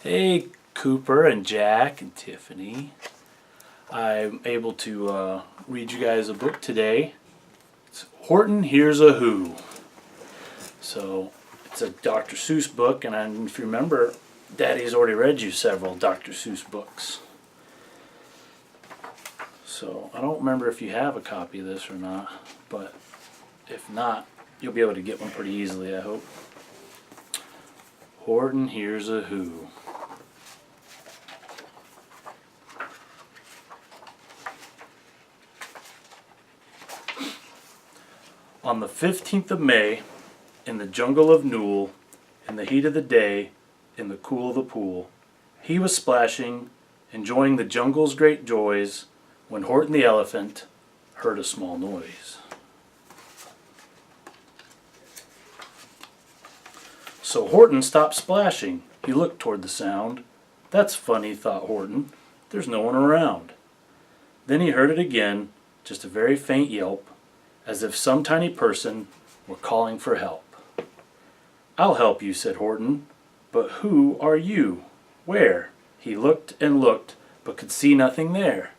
Hey, Cooper and Jack and Tiffany. I'm able to read you guys a book today. It's Horton Hears a Who. So it's a Dr. Seuss book, and if you remember, Daddy's already read you several Dr. Seuss books. So I don't remember if you have a copy of this or not, but if not, you'll be able to get one pretty easily, I hope. Horton Hears a Who. On the 15th of May, in the jungle of Newell, in the heat of the day, in the cool of the pool, he was splashing, enjoying the jungle's great joys, when Horton the elephant heard a small noise. So Horton stopped splashing. He looked toward the sound. That's funny, thought Horton. There's no one around. Then he heard it again, just a very faint yelp, as if some tiny person were calling for help. I'll help you, said Horton, but who are you? Where? He looked and looked, but could see nothing there,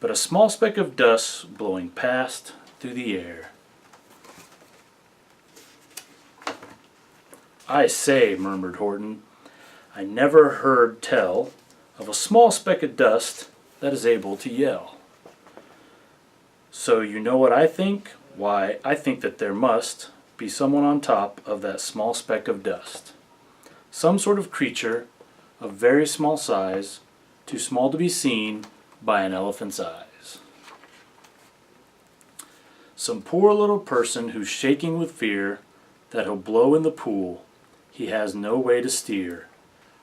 but a small speck of dust blowing past through the air. I say, murmured Horton, I never heard tell of a small speck of dust that is able to yell. So you know what I think? Why, I think that there must be someone on top of that small speck of dust. Some sort of creature of very small size, too small to be seen by an elephant's eyes. Some poor little person who's shaking with fear that he'll blow in the pool. He has no way to steer.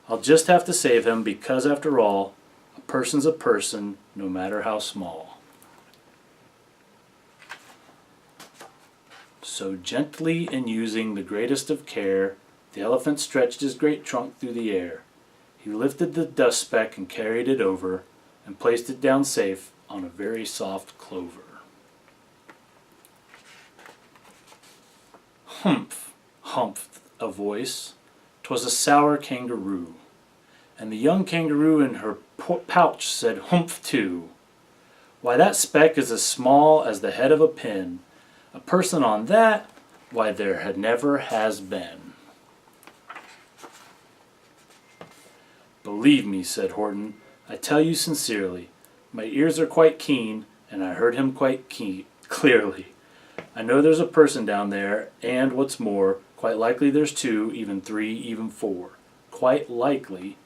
I'll just have to save him because, after all, a person's a person, no matter how small. So gently and using the greatest of care, the elephant stretched his great trunk through the air. He lifted the dust speck and carried it over, and placed it down safe on a very soft clover. Humph, humphed a voice. 'Twas a sour kangaroo. And the young kangaroo in her pouch said humph too. Why, that speck is as small as the head of a pin. A person on that, why, there had never has been. Believe me, said Horton, I tell you sincerely, my ears are quite keen, and I heard him quite clearly. I know there's a person down there, and what's more, quite likely there's two, even three, even four. Quite likely.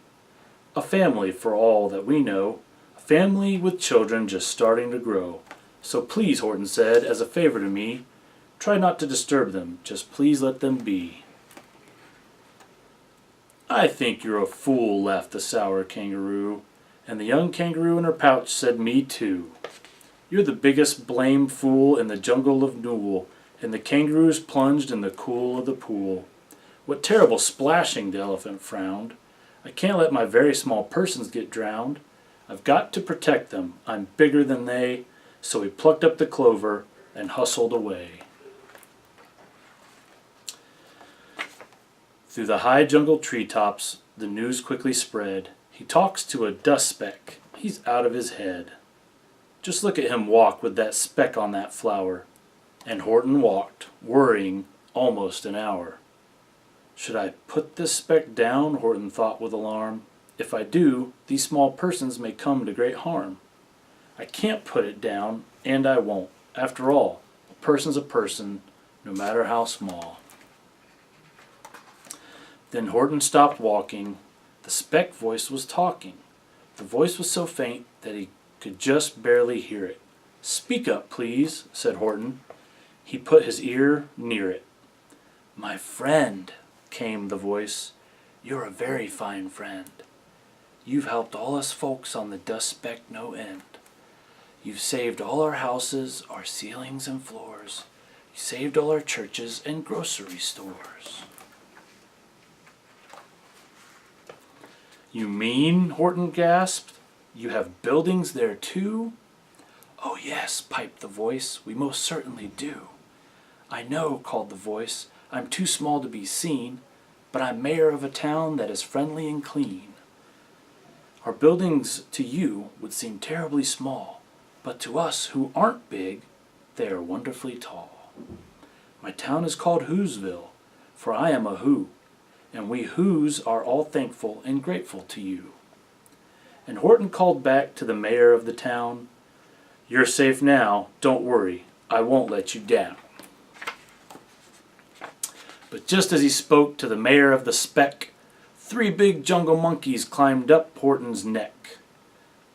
A family, for all that we know. A family with children just starting to grow. So please, Horton said, as a favor to me, try not to disturb them. Just please let them be. I think you're a fool, laughed the sour kangaroo. And the young kangaroo in her pouch said, me too. You're the biggest blamed fool in the jungle of Newell, and the kangaroos plunged in the cool of the pool. What terrible splashing, the elephant frowned. I can't let my very small persons get drowned. I've got to protect them. I'm bigger than they. So he plucked up the clover and hustled away. Through the high jungle treetops, the news quickly spread. He talks to a dust speck. He's out of his head. Just look at him walk with that speck on that flower. And Horton walked, worrying, almost an hour. Should I put this speck down? Horton thought with alarm. If I do, these small persons may come to great harm. I can't put it down, and I won't. After all, a person's a person, no matter how small. Then Horton stopped walking. The speck voice was talking. The voice was so faint that he could just barely hear it. Speak up, please, said Horton. He put his ear near it. My friend, came the voice, you're a very fine friend. You've helped all us folks on the dust speck no end. You've saved all our houses, our ceilings and floors. You saved all our churches and grocery stores. You mean, Horton gasped, you have buildings there too? Oh yes, piped the voice, we most certainly do. I know, called the voice, I'm too small to be seen, but I'm mayor of a town that is friendly and clean. Our buildings to you would seem terribly small, but to us who aren't big, they are wonderfully tall. My town is called Whoville, for I am a Who, and we Whos are all thankful and grateful to you." And Horton called back to the mayor of the town, "You're safe now, don't worry, I won't let you down." But just as he spoke to the mayor of the speck, 3 big jungle monkeys climbed up Horton's neck.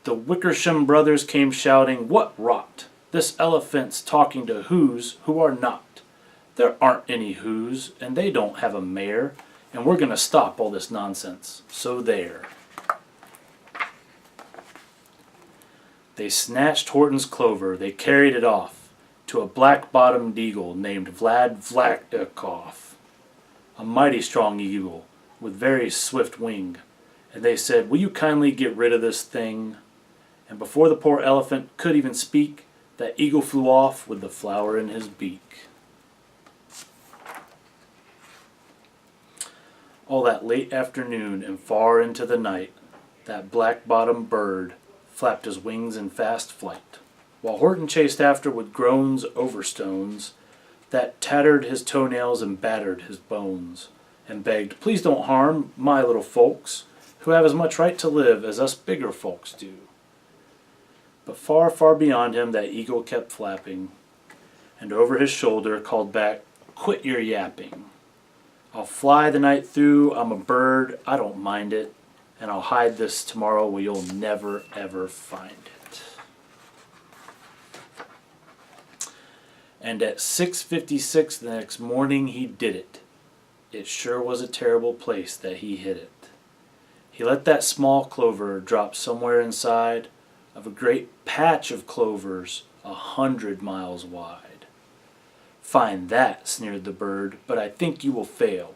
The Wickersham brothers came shouting, "What rot! This elephant's talking to Whos who are not. There aren't any Whos, and they don't have a mayor, and we're going to stop all this nonsense. So there." They snatched Horton's clover, they carried it off to a black-bottomed eagle named Vlad Vlachikov, a mighty strong eagle with very swift wing, and they said, "Will you kindly get rid of this thing?" And before the poor elephant could even speak, that eagle flew off with the flower in his beak. All that late afternoon and far into the night, that black-bottomed bird flapped his wings in fast flight, while Horton chased after with groans over stones that tattered his toenails and battered his bones, and begged, "Please don't harm my little folks, who have as much right to live as us bigger folks do." But far, far beyond him that eagle kept flapping, and over his shoulder called back, "Quit your yapping. I'll fly the night through, I'm a bird, I don't mind it, and I'll hide this tomorrow where you'll never ever find it." And at 6:56 the next morning he did it. It sure was a terrible place that he hid it. He let that small clover drop somewhere inside of a great patch of clovers 100 miles wide. "Fine that," sneered the bird, "but I think you will fail."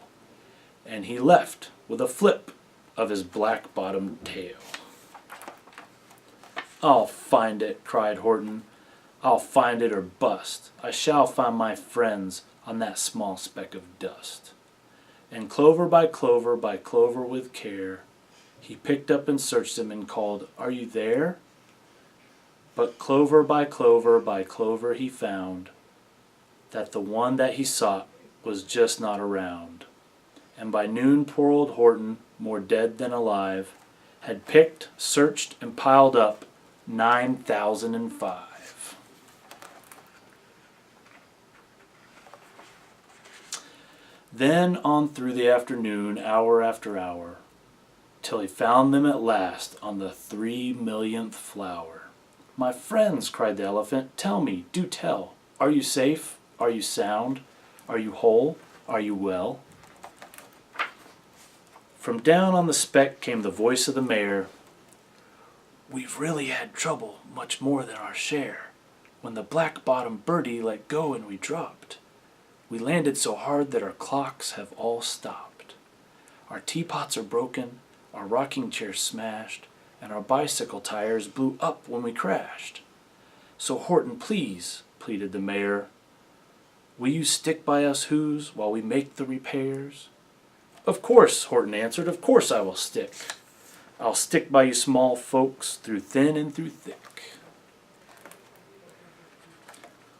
And he left with a flip of his black-bottomed tail. "I'll find it," cried Horton. "I'll find it or bust. I shall find my friends on that small speck of dust." And clover by clover by clover with care, he picked up and searched them and called, "Are you there?" But clover by clover by clover he found that the one that he sought was just not around. And by noon poor old Horton, more dead than alive, had picked, searched, and piled up 9,005. Then on through the afternoon, hour after hour, till he found them at last on the 3,000,000th flower. "My friends," cried the elephant, "tell me, do tell, are you safe? Are you sound? Are you whole? Are you well?" From down on the speck came the voice of the mayor. "We've really had trouble, much more than our share, when the black-bottomed birdie let go and we dropped. We landed so hard that our clocks have all stopped. Our teapots are broken, our rocking chairs smashed, and our bicycle tires blew up when we crashed. So Horton, please," pleaded the mayor, "will you stick by us Whos while we make the repairs?" "Of course," Horton answered, "of course I will stick. I'll stick by you small folks through thin and through thick."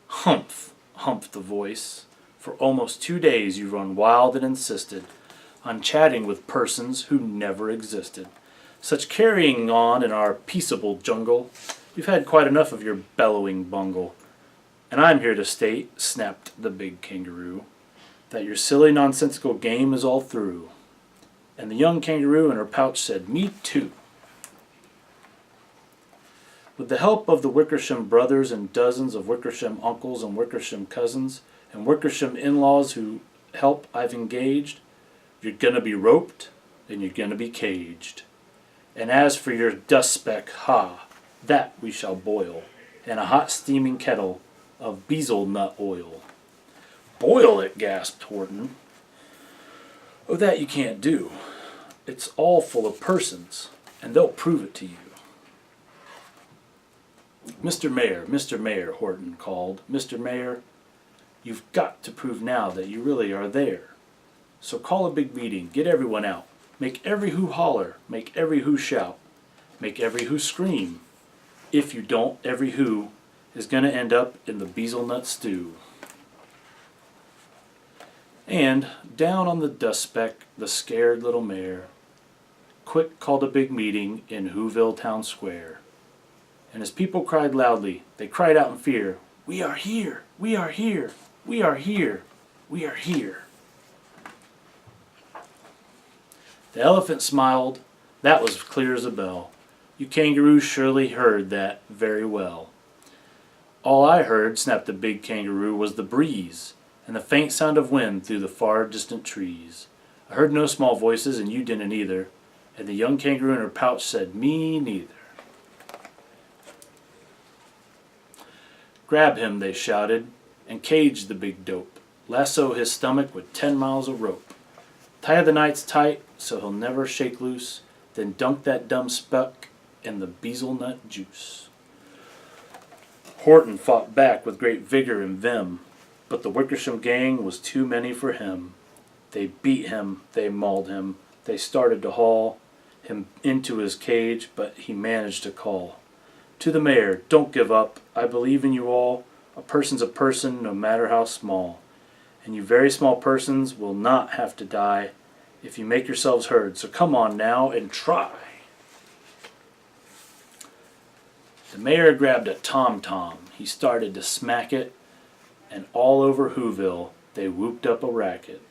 "Humph," humphed the voice, "for almost 2 days you run wild and insisted on chatting with persons who never existed. Such carrying on in our peaceable jungle, we've had quite enough of your bellowing bungle. And I'm here to state," snapped the big kangaroo, "that your silly nonsensical game is all through." And the young kangaroo in her pouch said, "Me too." With the help of the Wickersham brothers and dozens of Wickersham uncles and Wickersham cousins and Wickersham in-laws who help I've engaged, you're gonna be roped and you're gonna be caged. And as for your dust speck, ha, that we shall boil in a hot steaming kettle of bezel nut oil." "Boil it," gasped Horton. "Oh, that you can't do. It's all full of persons, and they'll prove it to you." Mr. Mayor," Horton called, "Mr. Mayor, you've got to prove now that you really are there. So call a big meeting, get everyone out. Make every who holler, make every who shout, make every who scream. If you don't, every who is going to end up in the bezelnut stew. And down on the dust speck, the scared little mare quick called a big meeting in Whoville Town Square. And as people cried loudly, they cried out in fear, "We are here! We are here! We are here! We are here!" The elephant smiled. That was clear as a bell. You kangaroos surely heard that very well. All I heard, snapped the big kangaroo, was the breeze and the faint sound of wind through the far distant trees. I heard no small voices, and you didn't either. And the young kangaroo in her pouch said, "Me neither." "Grab him," they shouted, "and cage the big dope. Lasso his stomach with 10 miles of rope. Tie the knots tight so he'll never shake loose. Then dunk that dumb speck in the bezelnut juice." Horton fought back with great vigor and vim, but the Wickersham gang was too many for him. They beat him, they mauled him, they started to haul him into his cage, but he managed to call to the mayor, "Don't give up, I believe in you all. A person's a person, no matter how small. And you very small persons will not have to die if you make yourselves heard, so come on now and try." The mayor grabbed a tom-tom, he started to smack it, and all over Whoville they whooped up a racket.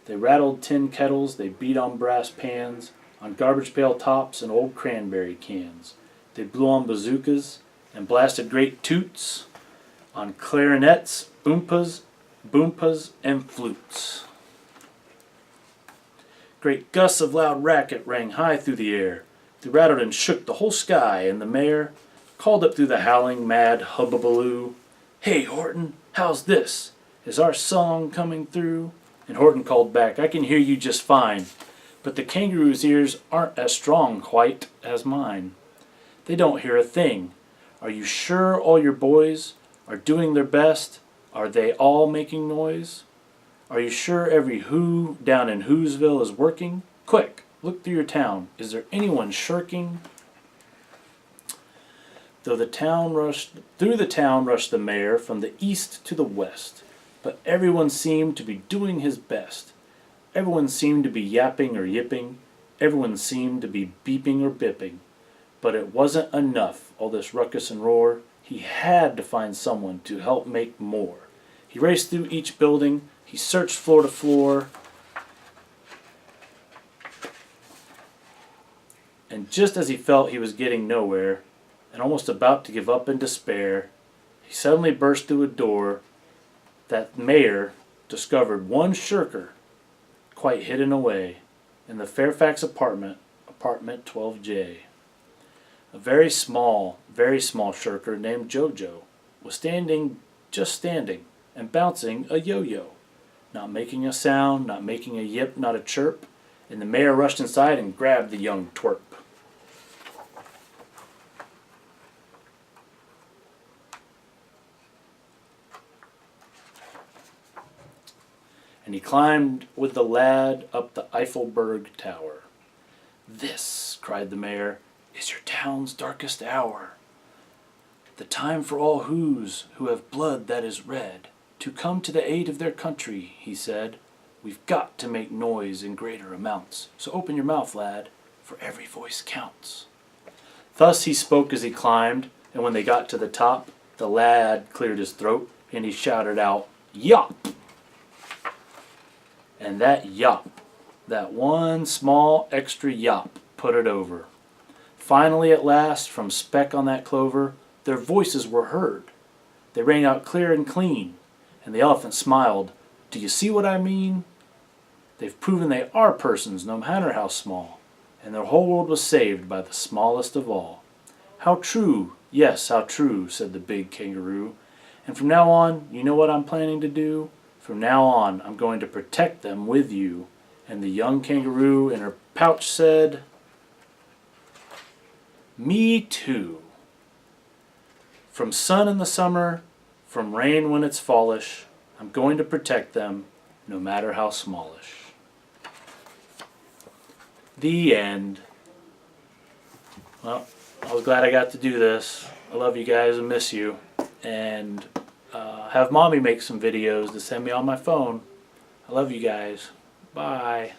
They rattled tin kettles, they beat on brass pans, on garbage pail tops and old cranberry cans. They blew on bazookas and blasted great toots on clarinets, boompas, and flutes. Great gusts of loud racket rang high through the air. They rattled and shook the whole sky, and the mayor called up through the howling, mad hubbubaloo, "Hey, Horton, how's this? Is our song coming through?" And Horton called back, "I can hear you just fine, but the kangaroo's ears aren't as strong quite as mine. They don't hear a thing. Are you sure all your boys are doing their best? Are they all making noise? Are you sure every who down in Whoville is working? Quick, look through your town. Is there anyone shirking?" Through the town rushed the mayor from the east to the west, but everyone seemed to be doing his best. Everyone seemed to be yapping or yipping. Everyone seemed to be beeping or bipping. But it wasn't enough, all this ruckus and roar. He had to find someone to help make more. He raced through each building. He searched floor to floor. And just as he felt he was getting nowhere, and almost about to give up in despair, he suddenly burst through a door that mayor discovered one shirker quite hidden away in the Fairfax apartment 12J. A very small shirker named Jojo was just standing, and bouncing a yo-yo, not making a sound, not making a yip, not a chirp, and the mayor rushed inside and grabbed the young twerp. And he climbed with the lad up the Eiffelberg Tower. "This," cried the mayor, "is your town's darkest hour. The time for all who have blood that is red, to come to the aid of their country," he said. "We've got to make noise in greater amounts, so open your mouth, lad, for every voice counts." Thus he spoke as he climbed, and when they got to the top, the lad cleared his throat, and he shouted out, "Yop!" And that yop, that one small extra yop, put it over. Finally, at last, from speck on that clover, their voices were heard. They rang out clear and clean, and the elephant smiled. "Do you see what I mean? They've proven they are persons, no matter how small, and their whole world was saved by the smallest of all." "How true, yes, how true," said the big kangaroo. "And from now on, you know what I'm planning to do? From now on, I'm going to protect them with you." And the young kangaroo in her pouch said, "Me too. From sun in the summer, from rain when it's fallish, I'm going to protect them, no matter how smallish." The end. Well, I was glad I got to do this. I love you guys and miss you. And have Mommy make some videos to send me on my phone. I love you guys. Bye.